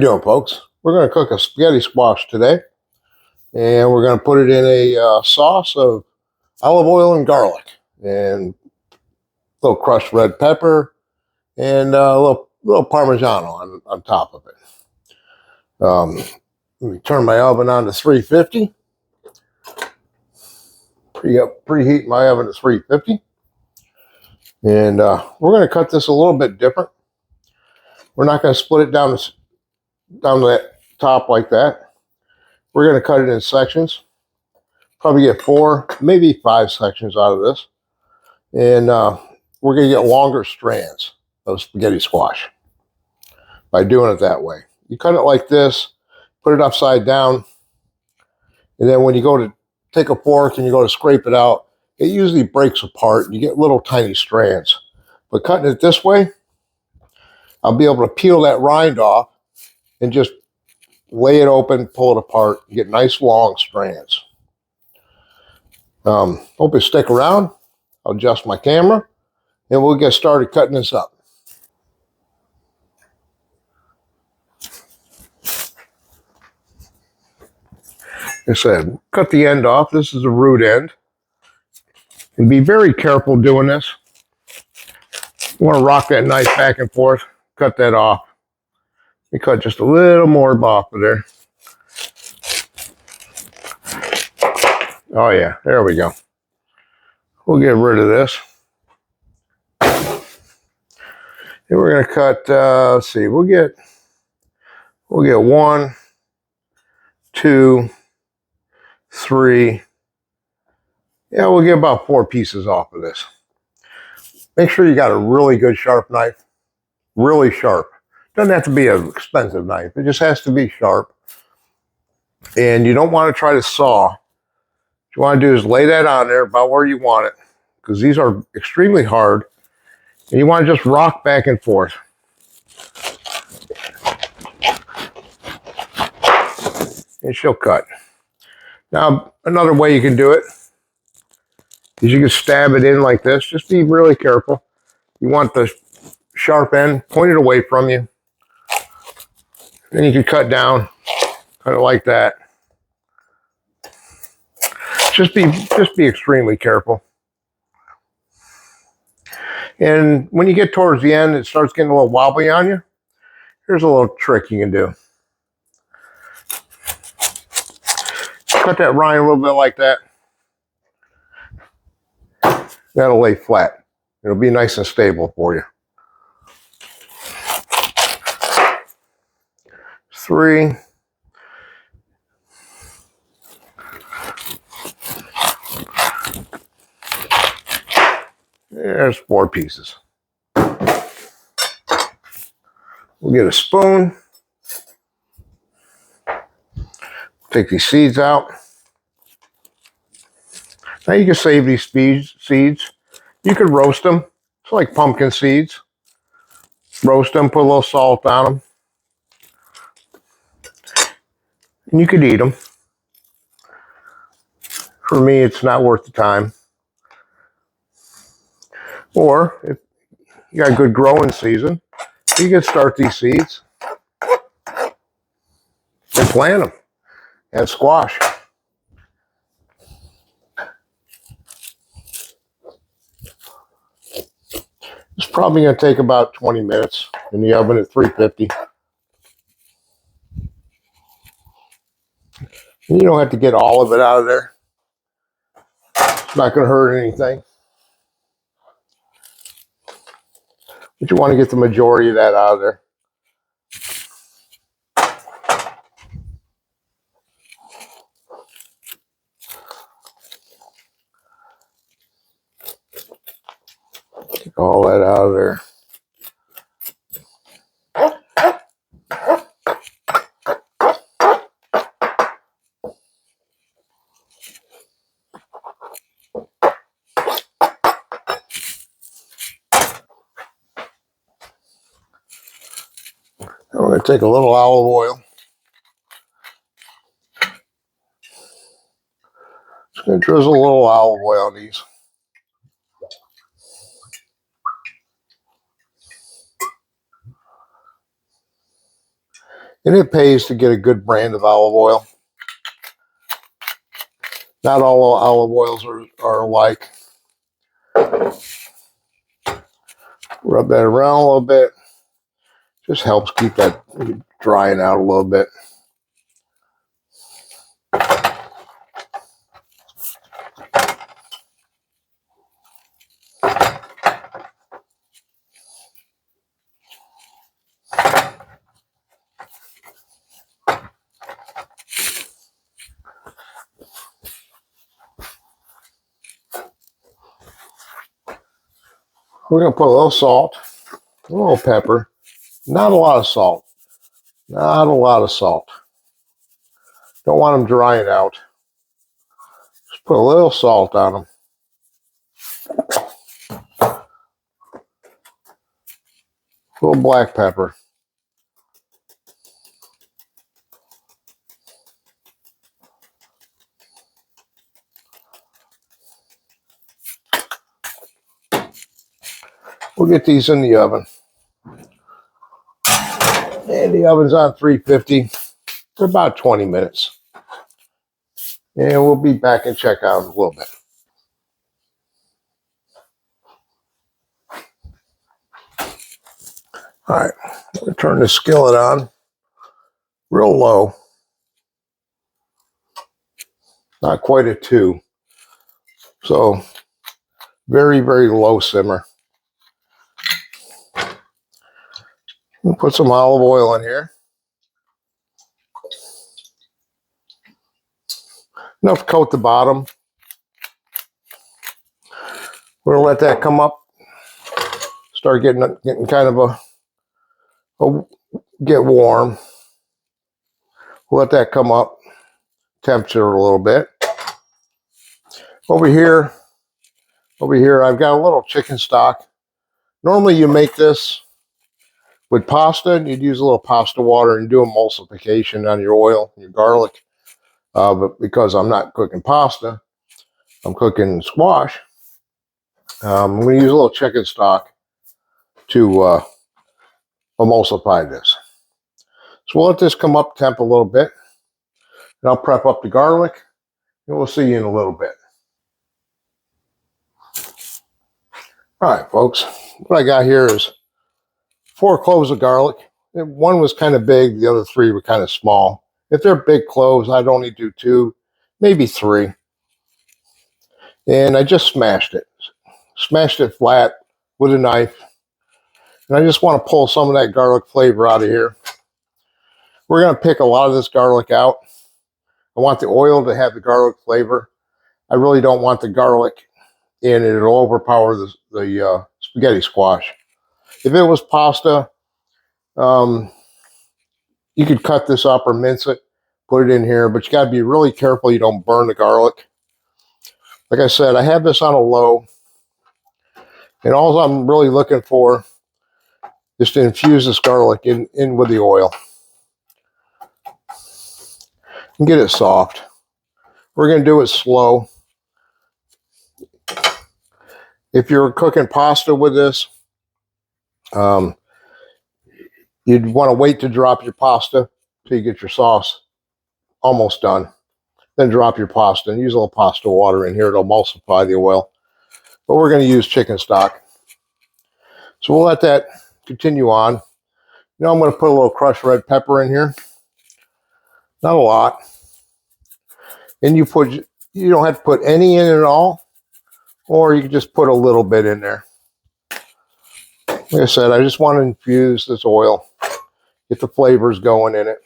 Doing, folks? We're going to cook a spaghetti squash today, and we're going to put it in a sauce of olive oil and garlic, and a little crushed red pepper, and a little Parmesan on top of it. Let me turn my oven on to 350. Preheat my oven to 350, and we're going to cut this a little bit different. We're not going to split it down the top like that. We're going to cut it in sections. Probably get 4, maybe 5 sections out of this. And we're going to get longer strands of spaghetti squash by doing it that way. You cut it like this, put it upside down, and then when you go to take a fork and you go to scrape it out, it usually breaks apart and you get little tiny strands. But cutting it this way, I'll be able to peel that rind off and just lay it open, pull it apart, and get nice long strands. Hope you stick around. I'll adjust my camera, and we'll get started cutting this up. Like I said, cut the end off. This is the root end. And be very careful doing this. You want to rock that knife back and forth. Cut that off. You cut just a little more off of there. Oh yeah, there we go. We'll get rid of this. And we're going to cut, let's see, we'll get 1, 2, 3. Yeah, we'll get about 4 pieces off of this. Make sure you got a really good sharp knife. Really sharp. Doesn't have to be an expensive knife. It just has to be sharp. And you don't want to try to saw. What you want to do is lay that on there about where you want it, because these are extremely hard. And you want to just rock back and forth. And she'll cut. Now, another way you can do it is you can stab it in like this. Just be really careful. You want the sharp end pointed away from you. Then you can cut down, kind of like that. Just be extremely careful. And when you get towards the end, it starts getting a little wobbly on you. Here's a little trick you can do. Cut that rind a little bit like that. That'll lay flat. It'll be nice and stable for you. 3. There's 4 pieces. We'll get a spoon. Take these seeds out. Now you can save these seeds. You could roast them. It's like pumpkin seeds. Roast them, put a little salt on them. And you could eat them. For me, it's not worth the time. Or, if you got a good growing season, you can start these seeds and plant them. And squash. It's probably going to take about 20 minutes in the oven at 350. And you don't have to get all of it out of there. It's not going to hurt anything. But you want to get the majority of that out of there. Take all that out of there. I'm going to take a little olive oil. Just going to drizzle a little olive oil on these. And it pays to get a good brand of olive oil. Not all olive oils are alike. Rub that around a little bit. Just helps keep that drying out a little bit. We're going to put a little salt, a little pepper, not a lot of salt. Not a lot of salt. Don't want them drying out. Just put a little salt on them. A little black pepper. We'll get these in the oven. And the oven's on 350 for about 20 minutes. And we'll be back and check out in a little bit. All right, we'll turn the skillet on real low. Not quite a 2. So very, very low simmer. We'll put some olive oil in here. Enough to coat the bottom. We're gonna let that come up. Start getting kind of get warm. We'll let that come up. Temperature a little bit. Over here, I've got a little chicken stock. Normally you make this with pasta, and you'd use a little pasta water and do emulsification on your oil, your garlic. But because I'm not cooking pasta, I'm cooking squash. I'm going to use a little chicken stock to emulsify this. So we'll let this come up temp a little bit, and I'll prep up the garlic, and we'll see you in a little bit. All right, folks, what I got here is 4 cloves of garlic. One was kind of big, the other 3 were kind of small. If they're big cloves, I'd only do 2, maybe 3. And I just smashed it. Smashed it flat with a knife. And I just want to pull some of that garlic flavor out of here. We're going to pick a lot of this garlic out. I want the oil to have the garlic flavor. I really don't want the garlic in it. It'll overpower the spaghetti squash. If it was pasta, you could cut this up or mince it, put it in here, but you got to be really careful you don't burn the garlic. Like I said, I have this on a low, and all I'm really looking for is to infuse this garlic in with the oil and get it soft. We're going to do it slow. If you're cooking pasta with this, you'd want to wait to drop your pasta till you get your sauce almost done. Then drop your pasta and use a little pasta water in here to emulsify the oil. But we're going to use chicken stock. So we'll let that continue on. Now I'm going to put a little crushed red pepper in here. Not a lot. And you don't have to put any in at all, or you can just put a little bit in there. Like I said, I just want to infuse this oil, get the flavors going in it.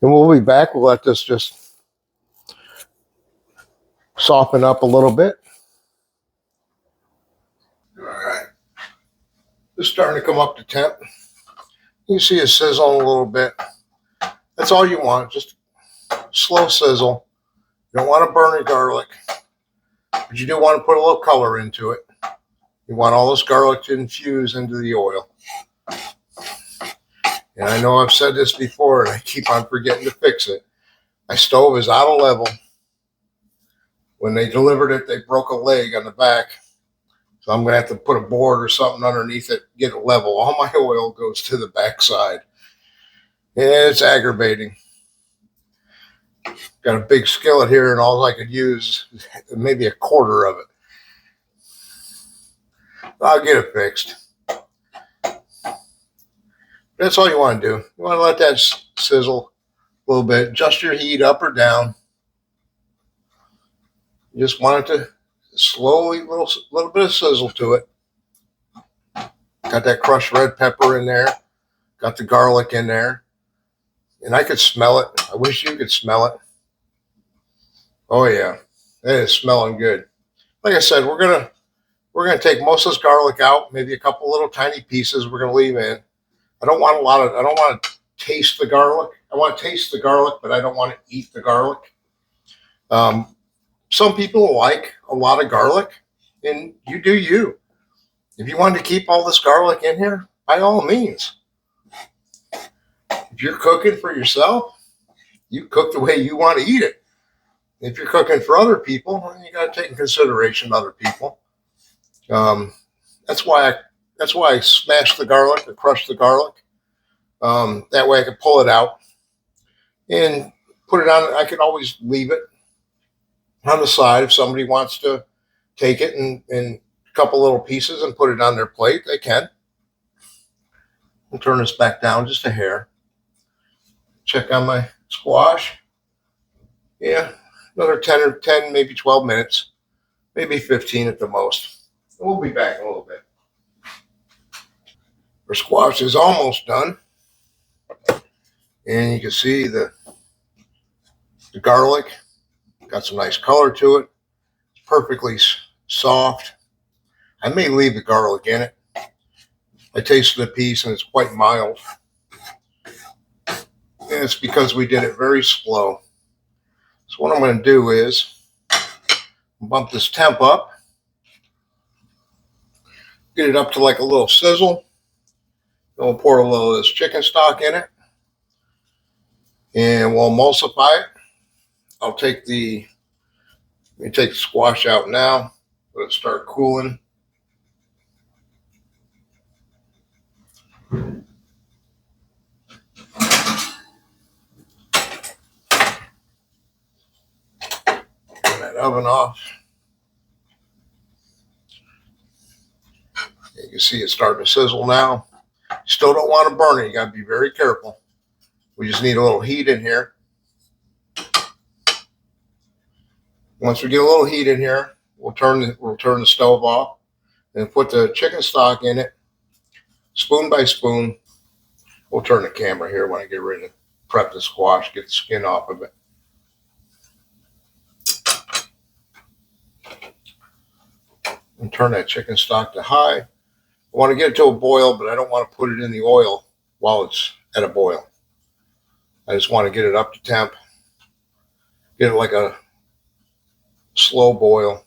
And we'll be back. We'll let this just soften up a little bit. All right. It's starting to come up to temp. You see it sizzling a little bit. That's all you want, just slow sizzle. You don't want to burn your garlic, but you do want to put a little color into it. You want all this garlic to infuse into the oil. And I know I've said this before, and I keep on forgetting to fix it. My stove is out of level. When they delivered it, they broke a leg on the back. So I'm going to have to put a board or something underneath it, get it level. All my oil goes to the backside. It's aggravating. Got a big skillet here, and all I could use maybe a quarter of it. I'll get it fixed. That's all you want to do. You want to let that sizzle a little bit. Adjust your heat up or down. You just want it to slowly, little bit of sizzle to it. Got that crushed red pepper in there. Got the garlic in there. And I could smell it. I wish you could smell it. Oh yeah, it is smelling good. Like I said, we're gonna take most of this garlic out. Maybe a couple little tiny pieces we're gonna leave in. I don't want to taste the garlic. I want to taste the garlic, but I don't want to eat the garlic. Some people like a lot of garlic, and you do you. If you want to keep all this garlic in here, by all means. If you're cooking for yourself, you cook the way you want to eat it. If you're cooking for other people, you got to take in consideration other people. That's why I smash the garlic or crush the garlic. That way I can pull it out and put it on. I can always leave it on the side if somebody wants to take it and a couple little pieces and put it on their plate. They can. I'll turn this back down just a hair. Check on my squash. Yeah, another 10, maybe 12 minutes, maybe 15 at the most. We'll be back in a little bit. Our squash is almost done. And you can see the garlic got some nice color to it. It's perfectly soft. I may leave the garlic in it. I tasted a piece and it's quite mild. And it's because we did it very slow. So what I'm going to do is bump this temp up. Get it up to like a little sizzle. Then we'll pour a little of this chicken stock in it. And we'll emulsify it. I'll take the squash out now. Let it start cooling. Turn that oven off. You can see it's starting to sizzle now. Still don't want to burn it. You got to be very careful. We just need a little heat in here. Once we get a little heat in here, we'll turn the stove off and put the chicken stock in it, spoon by spoon. We'll turn the camera here when I get ready to prep the squash, get the skin off of it. And turn that chicken stock to high. I want to get it to a boil, but I don't want to put it in the oil while it's at a boil. I just want to get it up to temp, get it like a slow boil.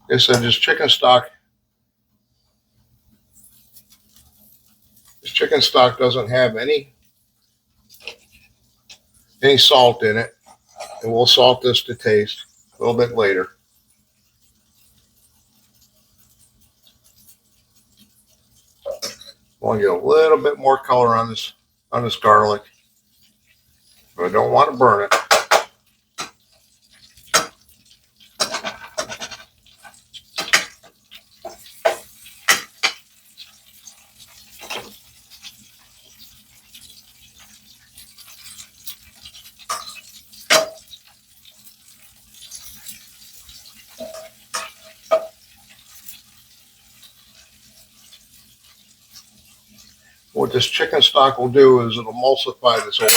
Like I said, this chicken stock doesn't have any salt in it, and we'll salt this to taste a little bit later. I want to get a little bit more color on this garlic, but I don't want to burn it. What this chicken stock will do is it'll emulsify this oil.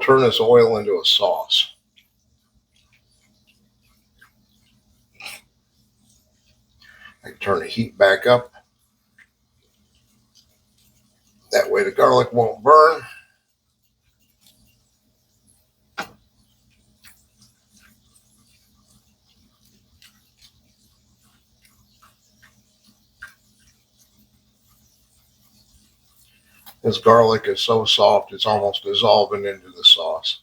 turn this oil into a sauce. I can turn the heat back up. That way the garlic won't burn. This garlic is so soft, it's almost dissolving into the sauce.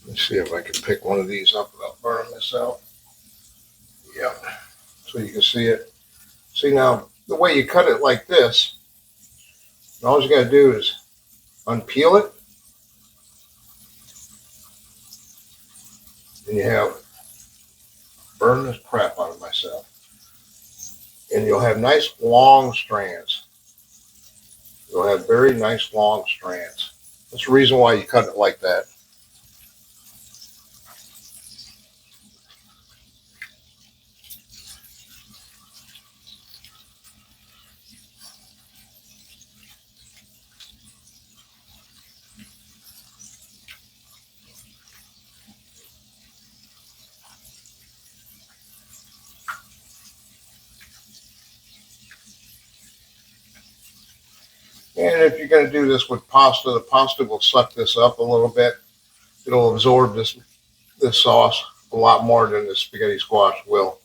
Let's see if I can pick one of these up without burning this out. Yeah, so you can see it. See, now, the way you cut it like this, all you got to do is unpeel it. And you have burned this crap out of myself. And you'll have nice long strands. You'll have very nice long strands. That's the reason why you cut it like that. And if you're going to do this with pasta, the pasta will suck this up a little bit. It'll absorb this sauce a lot more than the spaghetti squash will.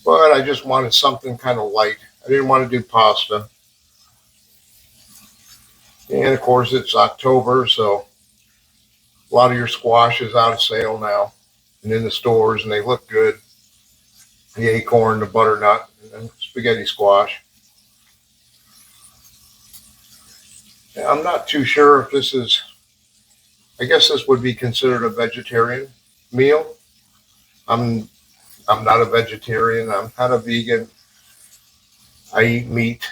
But I just wanted something kind of light. I didn't want to do pasta. And of course, it's October, so a lot of your squash is out of sale now and in the stores, and they look good. The acorn, the butternut, and spaghetti squash. And I'm not too sure if this is, I guess this would be considered a vegetarian meal. I'm not a vegetarian. I'm not a vegan. I eat meat,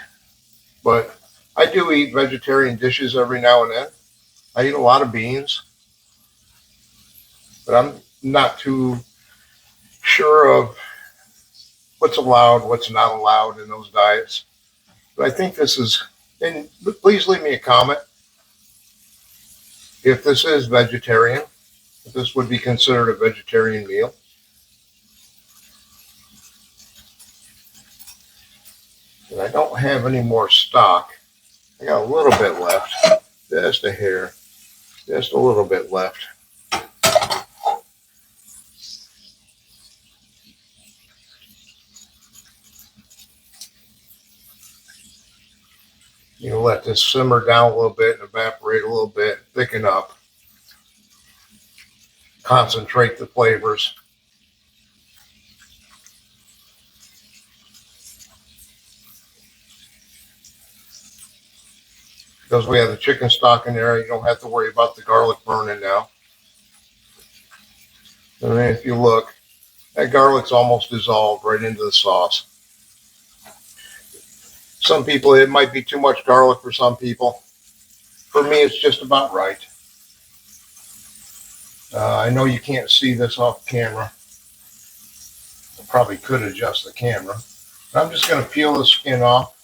but I do eat vegetarian dishes every now and then. I eat a lot of beans, but I'm not too sure of what's allowed, what's not allowed in those diets. But I think this is, and please leave me a comment if this is vegetarian, if this would be considered a vegetarian meal. And I don't have any more stock. I got a little bit left, just a hair, just a little bit left. You let this simmer down a little bit and evaporate a little bit, thicken up, concentrate the flavors. Because we have the chicken stock in there, you don't have to worry about the garlic burning now. And then if you look, that garlic's almost dissolved right into the sauce. Some people, it might be too much garlic for some people. For me, it's just about right. I know you can't see this off camera. I probably could adjust the camera. But I'm just going to peel the skin off.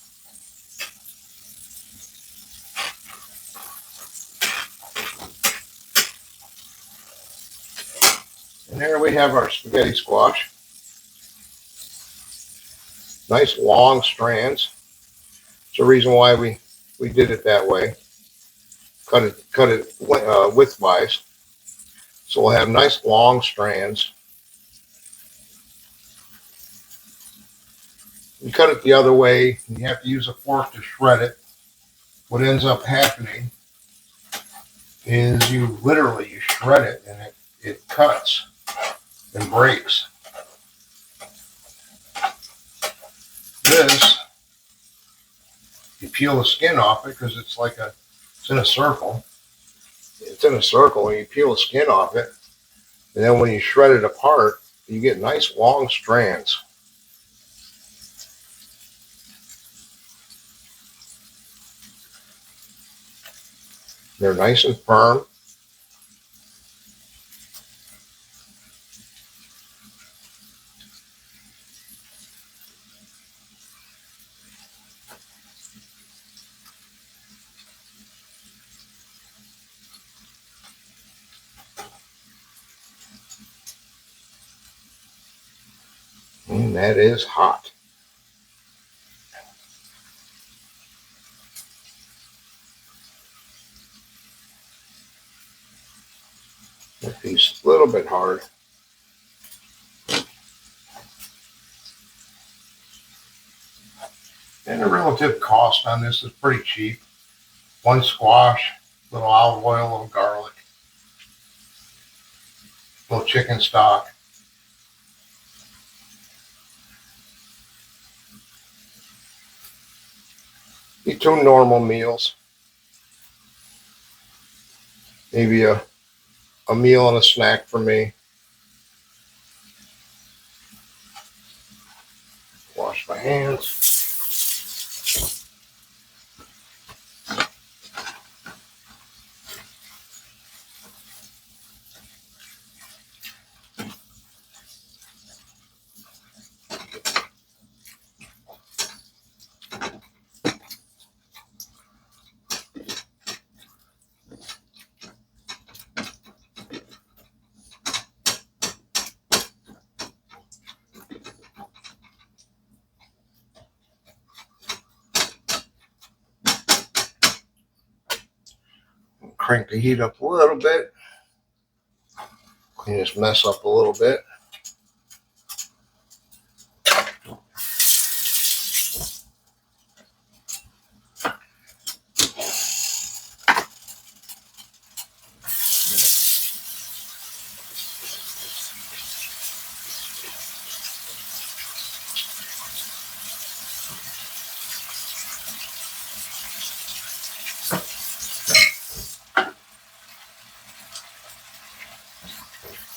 And we have our spaghetti squash. Nice long strands. It's the reason why we did it that way. Cut it widthwise. So we'll have nice long strands. You cut it the other way, you have to use a fork to shred it. What ends up happening is you shred it and it cuts and breaks. This, you peel the skin off it because it's in a circle. It's in a circle and you peel the skin off it. And then when you shred it apart, you get nice long strands. They're nice and firm. And that is hot. That piece a little bit hard. And the relative cost on this is pretty cheap. One squash, a little olive oil, a little garlic, a little chicken stock. Eat 2 normal meals. Maybe a meal and a snack for me. Wash my hands. Crank the heat up a little bit. Clean this mess up a little bit.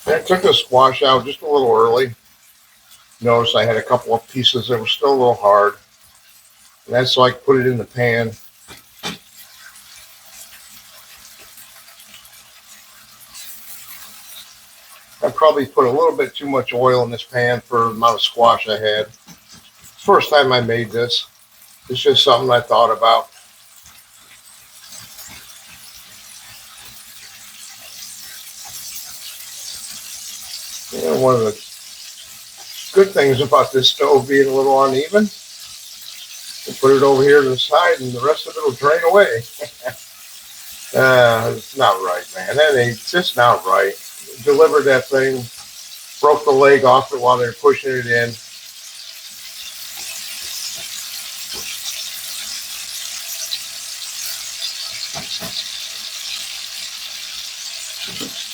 I took the squash out just a little early. Notice I had a couple of pieces that were still a little hard. And that's so I could put it in the pan. I probably put a little bit too much oil in this pan for the amount of squash I had. First time I made this. It's just something I thought about. You know, one of the good things about this stove being a little uneven, you put it over here to the side and the rest of it will drain away. It's not right, man. That ain't just not right. Delivered that thing, broke the leg off it while they were pushing it in.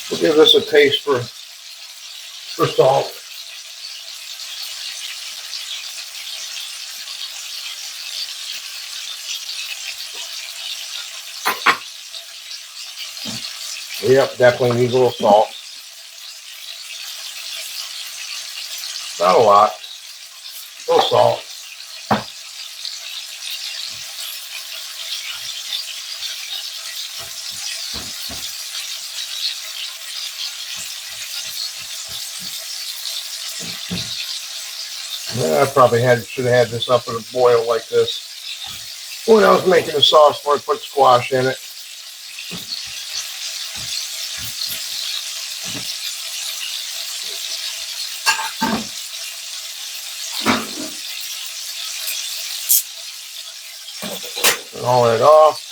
We'll give this a taste for salt. Yep, definitely needs a little salt. Not a lot. A little salt. I probably should have had this up at a boil like this. When I was making the sauce for it, put squash in it. all that off.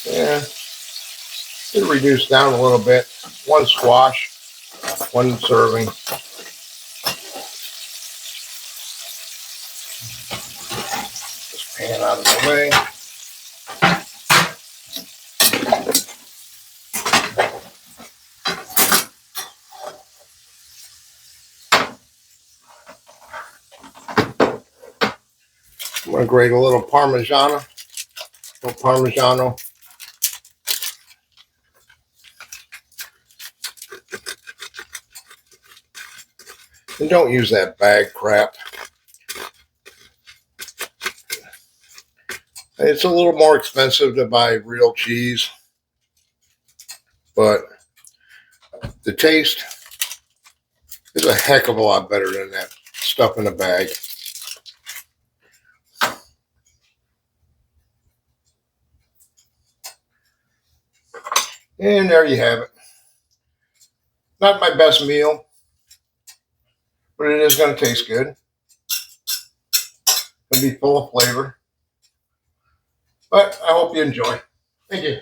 Yeah, it reduced down a little bit. One squash, one serving. This pan out of the way. I'm going to grate a little Parmigiano. And don't use that bag crap. It's a little more expensive to buy real cheese, but the taste is a heck of a lot better than that stuff in a bag. And there you have it. Not my best meal, but it is going to taste good. It'll be full of flavor. But I hope you enjoy. Thank you.